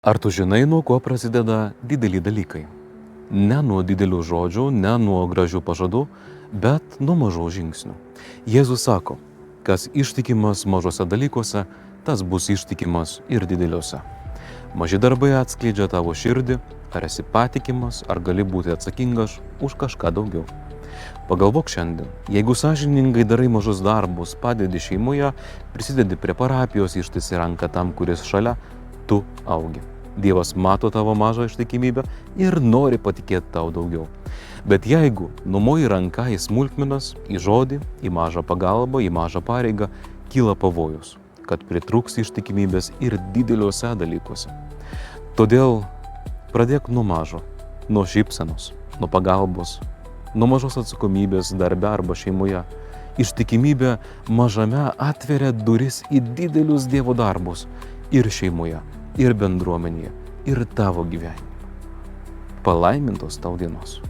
Ar tu žinai, nuo ko prasideda dideli dalykai? Ne nuo didelių žodžių, ne nuo gražių pažadų, bet nuo mažų žingsnių. Jėzus sako, kas ištikimas mažose dalykuose, tas bus ištikimas ir dideliuose. Maži darbai atskleidžia tavo širdį, ar esi patikimas, ar gali būti atsakingas už kažką daugiau. Pagalvok šiandien, jeigu sąžiningai darai mažus darbus, padedi šeimoje, prisidedi prie parapijos, ištisi ranką tam, kuris šalia, tu augi. Dievas mato tavo mažą ištikimybę ir nori patikėti tau daugiau. Bet jeigu numoji ranką į smulkmenas, į žodį, į mažą pagalbą, į mažą pareigą, kyla pavojus, kad pritrūks ištikimybės ir dideliuose dalykuose. Todėl pradėk nuo mažo, nuo šypsenos, nuo pagalbos, nuo mažos atsakomybės darbe arba šeimoje. Ištikimybė mažame atveria duris į didelius Dievo darbus ir šeimoje, ir bendruomenėje, ir tavo gyvenime. Palaimintos tau dienos.